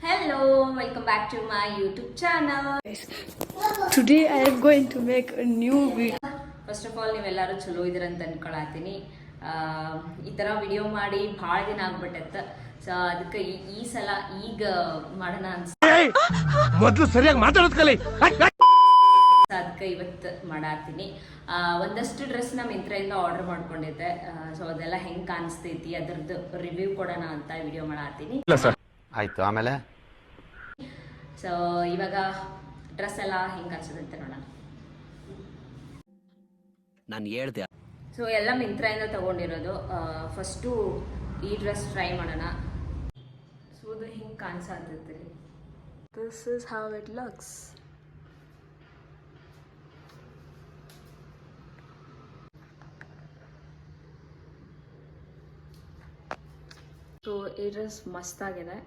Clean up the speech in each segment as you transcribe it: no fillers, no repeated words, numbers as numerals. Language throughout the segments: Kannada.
Hello, welcome back to my YouTube channel. Today I am going to make a new video. First of all ನೀವೆಲ್ಲರೂ ಚಲೋ ಇದ್ದೀರಂತ ಅನ್ಕೊಳತ್ತೀನಿ. ಈ ಥರ ವಿಡಿಯೋ ಮಾಡಿ ಭಾಳ ದಿನ ಆಗ್ಬಿಟ್ಟೈತೆ. ಸೊ ಅದಕ್ಕೆ ಈ ಸಲ ಈಗ ಮಾಡೋಣ ಮೊದಲು ಸರಿಯಾಗಿ ಮಾತಾಡೋದು ಕಲಿ. ಅದಕ್ಕೆ ಇವತ್ತು ಮಾಡಾತೀನಿ. ಒಂದಷ್ಟು ಡ್ರೆಸ್ ನಮ್ಮ ಮಿಂತ್ರದಿಂದ ಆರ್ಡರ್ ಮಾಡ್ಕೊಂಡಿದ್ದೆ. ಸೊ ಅದೆಲ್ಲ ಹೆಂಗೆ ಕಾಣಿಸ್ತೈತಿ ಅದ್ರದ್ದು ರಿವ್ಯೂ ಕೊಡೋಣ ಅಂತ ವಿಡಿಯೋ ಮಾಡಾತೀನಿ. ಆಯ್ತು, ಆಮೇಲೆ ಸೊ ಇವಾಗ ಡ್ರೆಸ್ ಎಲ್ಲ ಹೆಂಗೆ ಅನ್ಸದಂತೆ ನೋಡೋಣ. ನಾನು ಹೇಳ್ದೆ. ಸೊ ಎಲ್ಲ ಮಿಂತ್ರದಿಂದ ತಗೊಂಡಿರೋದು. ಫಸ್ಟು ಈ ಡ್ರೆಸ್ ಟ್ರೈ ಮಾಡೋಣ. ಸೊ ಅದು ಹಿಂಗೆ ಕಾಣಿಸತ್ತೈತಿ. This is how it looks. So ಈ ಡ್ರೆಸ್ ಮಸ್ತಾಗಿದೆ.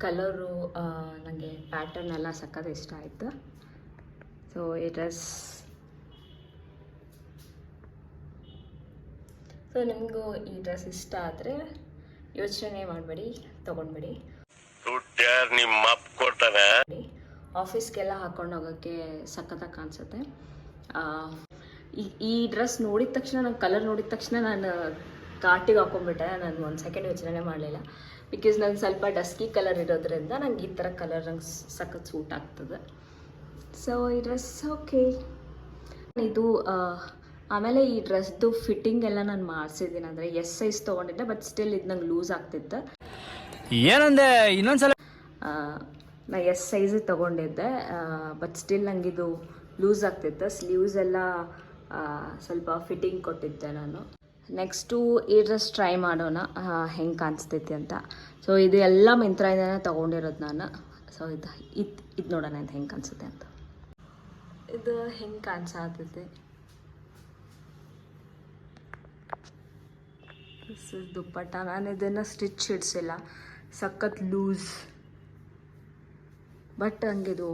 ಕಲರು ನನಗೆ ಪ್ಯಾಟರ್ನ್ ಎಲ್ಲ ಸಕ್ಕತ್ ಇಷ್ಟ ಆಯಿತು. ಸೊ ಈ ಡ್ರೆಸ್ ಸೊ ನಿಮಗೂ ಈ ಡ್ರೆಸ್ ಇಷ್ಟ ಆದರೆ ಯೋಚನೆ ಮಾಡಬೇಡಿ, ತೊಗೊಂಡ್ಬಿಡಿ. ಆಫೀಸ್ಗೆಲ್ಲ ಹಾಕೊಂಡು ಹೋಗೋಕ್ಕೆ ಸಖತ್ತಾಗಿ ಕಾಣಿಸುತ್ತೆ. ಈ ಡ್ರೆಸ್ ನೋಡಿದ ತಕ್ಷಣ, ನಾನು ಕಲರ್ ನೋಡಿದ ತಕ್ಷಣ ನಾನು ಕಾರ್ಟಿಗೆ ಹಾಕೊಂಡ್ಬಿಟ್ಟೆ. ನಾನು ಒಂದು ಸೆಕೆಂಡ್ ಯೋಚನೆ ಮಾಡಲಿಲ್ಲ. ಬಿಕಾಸ್ ನಾನು ಸ್ವಲ್ಪ ಡಸ್ಕಿ ಕಲರ್ ಇರೋದ್ರಿಂದ ನಂಗೆ ಈ ಥರ ಕಲರ್ ನಂಗೆ ಸಖತ್ ಸೂಟ್ ಆಗ್ತದೆ. ಸೊ ಈ ಡ್ರೆಸ್ ಓಕೆ. ಇದು ಆಮೇಲೆ ಈ ಡ್ರೆಸ್ದು ಫಿಟ್ಟಿಂಗ್ ಎಲ್ಲ ನಾನು ಮಾಡಿಸಿದ್ದೀನಿ. ಅಂದರೆ ಎಸ್ ಸೈಜ್ ತೊಗೊಂಡಿದ್ದೆ, ಬಟ್ ಸ್ಟಿಲ್ ಇದು ನಂಗೆ ಲೂಸ್ ಆಗ್ತಿತ್ತು. ಏನಂದೆ ಇನ್ನೊಂದ್ಸಲ? ನಾ ಎಸ್ ಸೈಜ್ ತೊಗೊಂಡಿದ್ದೆ, ಬಟ್ ಸ್ಟಿಲ್ ನಂಗೆ ಇದು ಲೂಸ್ ಆಗ್ತಿತ್ತು. ಸ್ಲೀವ್ಸ್ ಎಲ್ಲ ಸ್ವಲ್ಪ ಫಿಟ್ಟಿಂಗ್ ಕೊಟ್ಟಿದ್ದೆ ನಾನು. ನೆಕ್ಸ್ಟು ಈ ಡ್ರೆಸ್ ಟ್ರೈ ಮಾಡೋಣ ಹೆಂಗೆ ಕಾಣಿಸ್ತೈತಿ ಅಂತ. ಸೊ ಇದು ಎಲ್ಲ ಮಿಂತ್ರದಿಂದನೇ ತೊಗೊಂಡಿರೋದು ನಾನು. ಸೊ ಇದು ನೋಡೋಣ ಅಂತ ಹೆಂಗೆ ಕಾಣಿಸುತ್ತೆ ಅಂತ. ಇದು ಹೆಂಗೆ ಕಾಣಿಸತೈತಿ. ದುಪ್ಪಟ್ಟ ನಾನು ಇದನ್ನು ಸ್ಟಿಚ್ ಇಡಿಸಿಲ್ಲ, ಸಖತ್ ಲೂಸ್. ಬಟ್ ಹಂಗಿದು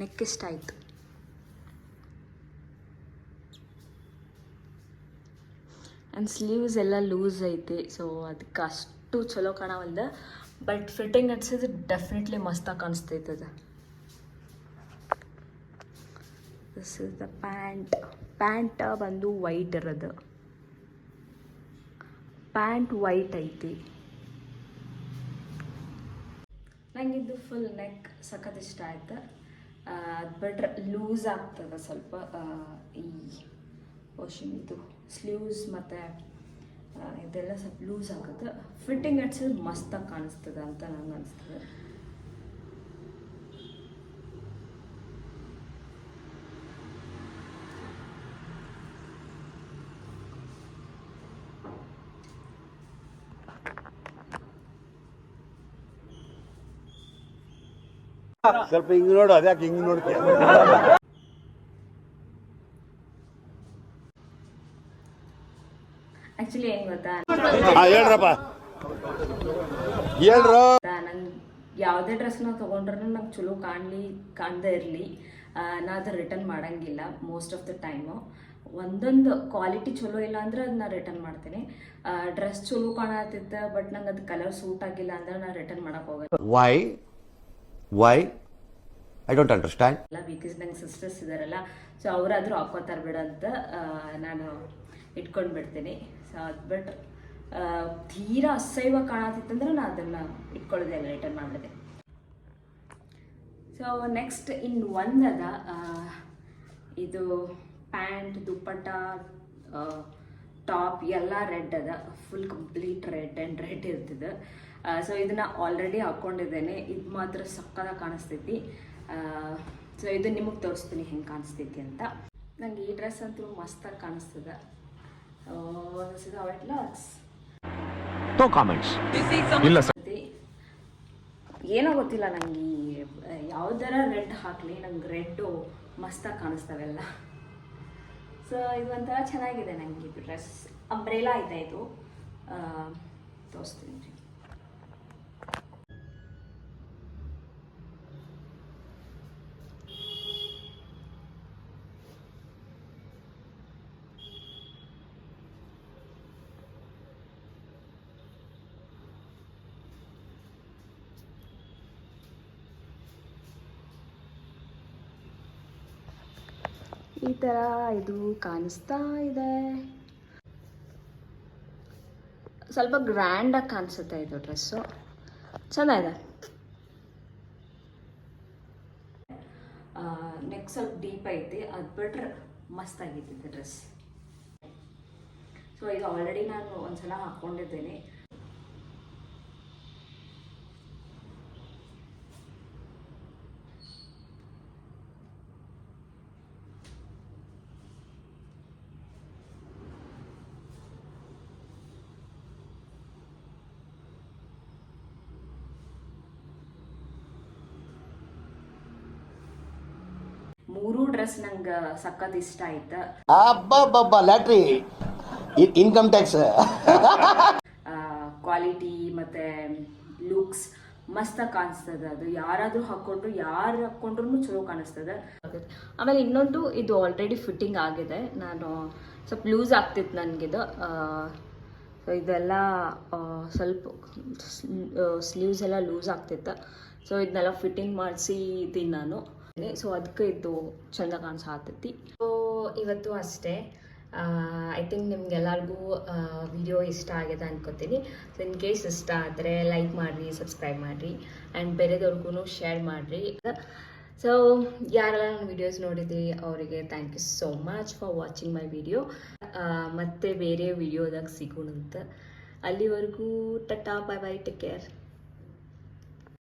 ನೆಕ್ ಇಷ್ಟ ಆಯಿತು. ಆ್ಯಂಡ್ ಸ್ಲೀವ್ಸ್ ಎಲ್ಲ ಲೂಸ್ ಐತಿ. ಸೊ ಅದಕ್ಕೆ ಅಷ್ಟು ಚಲೋ ಕಾಣವಲ್ದ, ಬಟ್ ಫಿಟ್ಟಿಂಗ್ ಅನ್ಸಿದ್ರೆ ಡೆಫಿನೆಟ್ಲಿ ಮಸ್ತಾಗಿ ಕಾಣಿಸ್ತೈತದ. ದಿಸ್ ಇಸ್ ದ ಪ್ಯಾಂಟ್ ಬಂದು ವೈಟ್ ಇರೋದು. ಪ್ಯಾಂಟ್ ವೈಟ್ ಐತಿ. ನನಗಿದ್ದು ಫುಲ್ ನೆಕ್ ಸಖತ್ ಇಷ್ಟ ಆಯ್ತು. ಅದು ಬಿಟ್ರೆ ಲೂಸ್ ಆಗ್ತದೆ ಸ್ವಲ್ಪ. ಈ ವಾಷಿಂಗ್ ಇದು ಸ್ಲೀವ್ಸ್ ಮತ್ತು ಇದೆಲ್ಲ ಸ್ವಲ್ಪ ಲೂಸ್ ಆಗುತ್ತೆ. ಫಿಟ್ಟಿಂಗ್ ಅನ್ಸಿದ್ರೆ ಮಸ್ತಾಗಿ ಕಾಣಿಸ್ತದೆ ಅಂತ ನಂಗೆ ಅನಿಸ್ತದೆ. ಸ್ವಲ್ಪ ಹಿಂಗ್ ನೋಡು, ಅದ್ಯಾಕೆ ಹಿಂಗ್ ನೋಡ್ತೀಯ? ಆ್ಯಕ್ಚುಲಿ ಏನು ಗೊತ್ತಾ, ಹೇಳ್ರಪ್ಪ, ಹೇಳ್ರು. ನಂಗೆ ಯಾವುದೇ ಡ್ರೆಸ್ನ ತೊಗೊಂಡ್ರೂ ನಂಗೆ ಚಲೋ ಕಾಣದೇ ಇರಲಿ, ನಾ ಅದು ರಿಟರ್ನ್ ಮಾಡೋಂಗಿಲ್ಲ ಮೋಸ್ಟ್ ಆಫ್ ದ ಟೈಮು. ಒಂದೊಂದು ಕ್ವಾಲಿಟಿ ಚಲೋ ಇಲ್ಲ ಅಂದ್ರೆ ಅದನ್ನ ರಿಟರ್ನ್ ಮಾಡ್ತೀನಿ. ಡ್ರೆಸ್ ಚಲೋ ಕಾಣತ್ತಿತ್ತು ಬಟ್ ನಂಗೆ ಅದು ಕಲರ್ ಸೂಟ್ ಆಗಿಲ್ಲ ಅಂದ್ರೆ ನಾನು ರಿಟರ್ನ್ ಮಾಡೋಕೆ ಹೋಗಲ್ಲ. Why I don't understand. Because ನಂಗೆ ಸಿಸ್ಟರ್ಸ್ ಇದ್ದಾರಲ್ಲ, ಸೊ ಅವರಾದರೂ ಹಾಕೋತಾರೆ ಬಿಡ ಅಂತ ನಾನು ಇಟ್ಕೊಂಡು ಬಿಡ್ತೀನಿ. ಸೊ ಅದು ಬಟ್ ತೀರಾ ಅಸಹ್ಯವಾಗಿ ಕಾಣತ್ತಿತ್ತಂದ್ರೆ ನಾನು ಅದನ್ನು ಇಟ್ಕೊಳ್ಳೋದೇ ಇಲ್ಲ, ರಿಟರ್ನ್ ಮಾಡಿದೆ. ಸೊ ನೆಕ್ಸ್ಟ್ ಒಂದದ ಇದು ಪ್ಯಾಂಟ್, ದುಪ್ಪಟ್ಟ, ಟಾಪ್ ಎಲ್ಲ ರೆಡ್ ಅದ. Full complete red and red ಇರ್ತದೆ. ಸೊ ಇದನ್ನು ಆಲ್ರೆಡಿ ಹಾಕ್ಕೊಂಡಿದ್ದೇನೆ. ಇದು ಮಾತ್ರ ಸಕ್ಕತ್ತಾಗಿ ಕಾಣಿಸ್ತೈತಿ. ಸೊ ಇದು ನಿಮಗೆ ತೋರಿಸ್ತೀನಿ ಹೆಂಗೆ ಕಾಣಿಸ್ತೈತಿ ಅಂತ. ನಂಗೆ ಈ ಡ್ರೆಸ್ ಅಂತೂ ಮಸ್ತಾಗಿ ಕಾಣಿಸ್ತದೆ. ಏನೋ ಗೊತ್ತಿಲ್ಲ ನಂಗೆ ಯಾವ್ದಾರ ರೆಡ್ ಹಾಕಲಿ ನಂಗೆ ರೆಡ್ಡು ಮಸ್ತಾಗಿ ಕಾಣಿಸ್ತವೆಲ್ಲ. ಸೊ ಇದು ಒಂಥರ ಚೆನ್ನಾಗಿದೆ ನನಗೆ ಇದು ಡ್ರೆಸ್. ಅಂಬ್ರೆಲಾ ಇದೆ ಇದು, ತೋರಿಸ್ತೀನಿ ರೀ. ಈ ಥರ ಇದು ಕಾಣಿಸ್ತಾ ಇದೆ. ಸ್ವಲ್ಪ ಗ್ರ್ಯಾಂಡಾಗಿ ಕಾಣಿಸುತ್ತೆ ಇದು ಡ್ರೆಸ್ಸು, ಚೆನ್ನಾಗಿದೆ. ನೆಕ್ ಸ್ವಲ್ಪ ಡೀಪ್ ಐತಿ, ಅದು ಬಿಟ್ರೆ ಮಸ್ತ್ ಆಗಿತ್ತು ಡ್ರೆಸ್. ಸೊ ಇದು ಆಲ್ರೆಡಿ ನಾನು ಒಂದ್ಸಲ ಹಾಕ್ಕೊಂಡಿದ್ದೇನೆ. ಮೂರೂ ಡ್ರೆಸ್ ನಂಗೆ ಸಖತ್ ಇಷ್ಟ ಆಯ್ತು. ಅಬ್ಬಬ್ಬಬ್ಬ ಲ್ಯಾಟ್ರಿ ಇನ್ಕಮ್ ಟ್ಯಾಕ್ಸ್ ಕ್ವಾಲಿಟಿ ಮತ್ತು ಲುಕ್ಸ್ ಮಸ್ತಾಗಿ ಕಾಣಿಸ್ತದೆ. ಅದು ಯಾರಾದರೂ ಹಾಕ್ಕೊಂಡ್ರು ಚಲೋ ಕಾಣಿಸ್ತದೆ. ಆಮೇಲೆ ಇನ್ನೊಂದು, ಇದು ಆಲ್ರೆಡಿ ಫಿಟ್ಟಿಂಗ್ ಆಗಿದೆ. ನಾನು ಸ್ವಲ್ಪ ಲೂಸ್ ಆಗ್ತಿತ್ತು ನನಗಿದು. ಸೊ ಇದೆಲ್ಲ ಸ್ವಲ್ಪ ಸ್ಲೀವ್ಸ್ ಎಲ್ಲ ಲೂಸ್ ಆಗ್ತಿತ್ತು. ಸೊ ಇದನ್ನೆಲ್ಲ ಫಿಟ್ಟಿಂಗ್ ಮಾಡಿಸಿದ್ದೀನಿ ನಾನು. ಸೊ ಅದಕ್ಕೆ ಇದು ಚೆಂದ ಕಾಣಿಸತ್ತೈತಿ. ಸೊ ಇವತ್ತು ಅಷ್ಟೇ. ಐ ಥಿಂಕ್ ನಿಮ್ಗೆಲ್ಲರಿಗೂ ವಿಡಿಯೋ ಇಷ್ಟ ಆಗಿದೆ ಅನ್ಕೋತೀನಿ. ಸೊ ಇನ್ ಕೇಸ್ ಇಷ್ಟ ಆದರೆ ಲೈಕ್ ಮಾಡಿರಿ, ಸಬ್ಸ್ಕ್ರೈಬ್ ಮಾಡಿರಿ, ಆ್ಯಂಡ್ ಬೇರೆದವ್ರಿಗೂ ಶೇರ್ ಮಾಡಿರಿ. ಸೊ ಯಾರೆಲ್ಲ ನನ್ನ ವಿಡಿಯೋಸ್ ನೋಡಿದ್ರಿ ಅವರಿಗೆ thank you so much for watching my video. ಮತ್ತೆ ಬೇರೆ ವಿಡಿಯೋದಾಗ ಸಿಗೋಣಂತ. ಅಲ್ಲಿವರೆಗೂ tata, bye bye, take care.